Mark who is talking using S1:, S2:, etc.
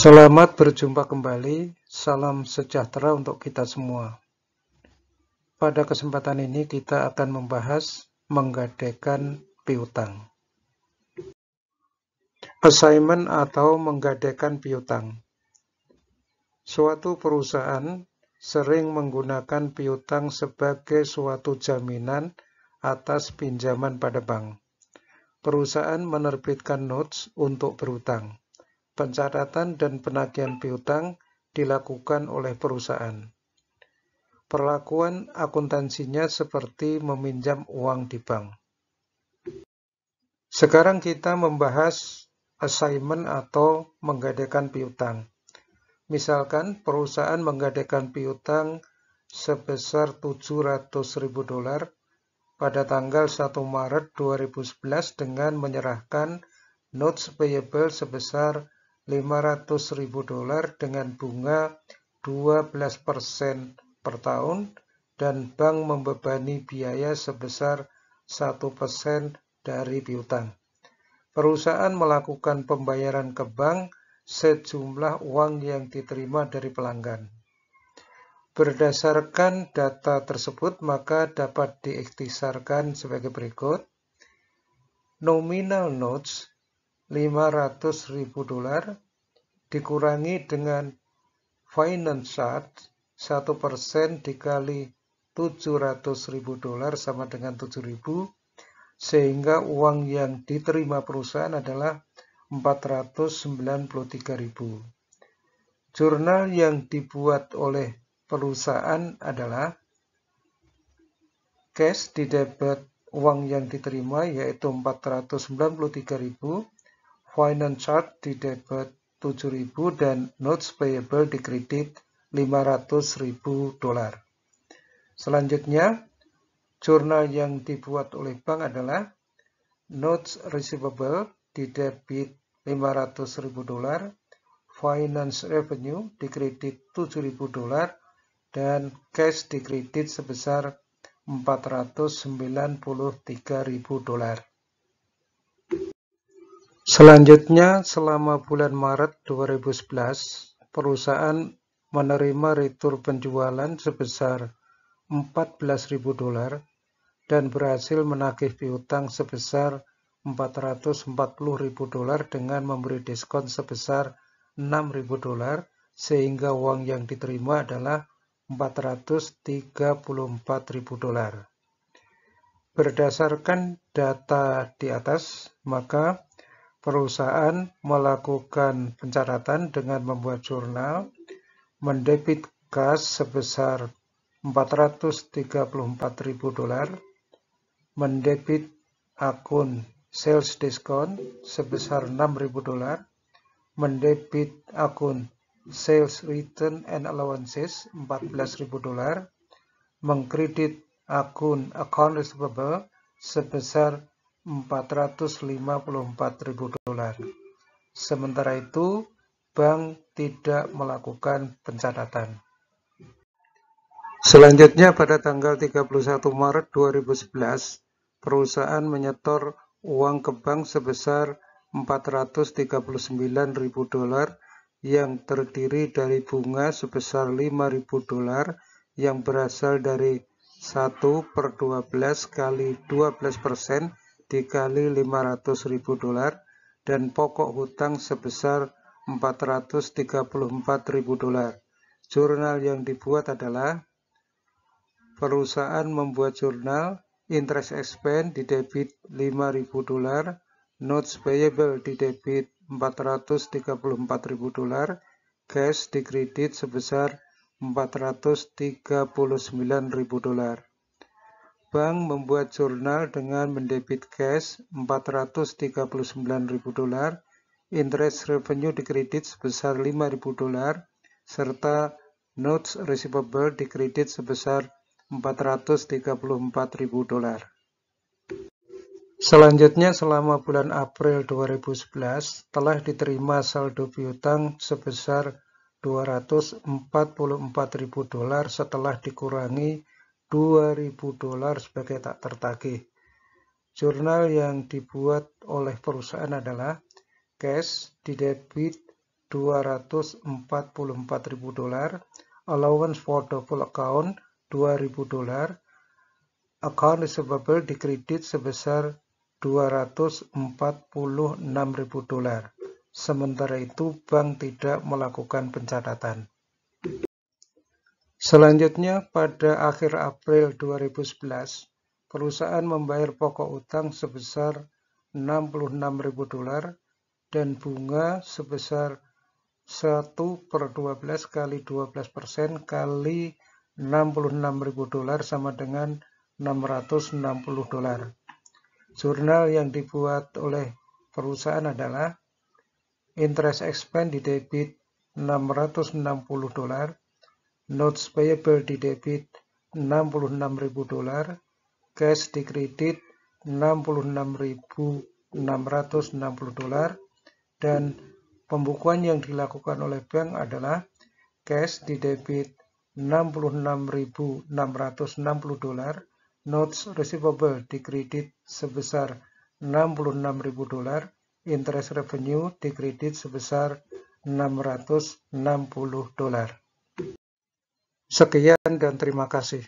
S1: Selamat berjumpa kembali, salam sejahtera untuk kita semua. Pada kesempatan ini kita akan membahas menggadaikan piutang. Assignment atau menggadaikan piutang. Suatu perusahaan sering menggunakan piutang sebagai suatu jaminan atas pinjaman pada bank. Perusahaan menerbitkan notes untuk berutang. Pencatatan dan penagihan piutang dilakukan oleh perusahaan. Perlakuan akuntansinya seperti meminjam uang di bank. Sekarang kita membahas assignment atau menggadaikan piutang. Misalkan perusahaan menggadaikan piutang sebesar $700.000 pada tanggal 1 Maret 2011 dengan menyerahkan notes payable sebesar $500.000 dengan bunga 12% per tahun dan bank membebani biaya sebesar 1% dari piutang. Perusahaan melakukan pembayaran ke bank sejumlah uang yang diterima dari pelanggan. Berdasarkan data tersebut, maka dapat diikhtisarkan sebagai berikut. Nominal notes $500.000 dikurangi dengan finance charge 1% dikali $700.000 sama dengan 7.000, sehingga uang yang diterima perusahaan adalah 493.000. Jurnal yang dibuat oleh perusahaan adalah cash di debit uang yang diterima yaitu 493.000, finance charge di debit 7.000 dan notes payable di kredit $500.000. Selanjutnya, jurnal yang dibuat oleh bank adalah notes receivable di debit $500.000, finance revenue di kredit $7.000 dan cash di kredit sebesar $493.000. Selanjutnya, selama bulan Maret 2011, perusahaan menerima retur penjualan sebesar $14.000 dan berhasil menagih piutang sebesar $440.000 dengan memberi diskon sebesar $6.000 sehingga uang yang diterima adalah $434.000. Berdasarkan data di atas, maka perusahaan melakukan pencatatan dengan membuat jurnal, mendebit kas sebesar $434.000, mendebit akun sales discount sebesar $6.000, mendebit akun sales return and allowances $14.000, mengkredit akun account receivable sebesar $454.000. Sementara itu, bank tidak melakukan pencatatan. Selanjutnya, pada tanggal 31 Maret 2011, perusahaan menyetor uang ke bank sebesar $439.000 yang terdiri dari bunga sebesar $5.000 yang berasal dari 1/12 kali 12% dikali $500.000 dan pokok hutang sebesar $434.000. Jurnal yang dibuat adalah perusahaan membuat jurnal interest expense di debit $5.000, notes payable di debit $434.000, cash di kredit sebesar $439.000. Bank membuat jurnal dengan mendebit cash $439.000, interest revenue di kredit sebesar $5.000, serta notes receivable di kredit sebesar $434.000. Selanjutnya, selama bulan April 2011, telah diterima saldo piutang sebesar $244.000 setelah dikurangi $2.000 sebagai tak tertagih. Jurnal yang dibuat oleh perusahaan adalah cash di debit $244.000, allowance for double account $2.000, account receivable dikredit sebesar $246.000. Sementara itu, bank tidak melakukan pencatatan. Selanjutnya, pada akhir April 2011, perusahaan membayar pokok utang sebesar $66.000 dan bunga sebesar 1/12 kali 12% kali $66.000 sama dengan $660. Jurnal yang dibuat oleh perusahaan adalah interest expense di debit $660, notes payable di debit $66.000, cash di kredit $66.660, dan pembukuan yang dilakukan oleh bank adalah cash di debit $66.660, notes receivable di kredit sebesar $66.000, interest revenue di kredit sebesar $660. Sekian dan terima kasih.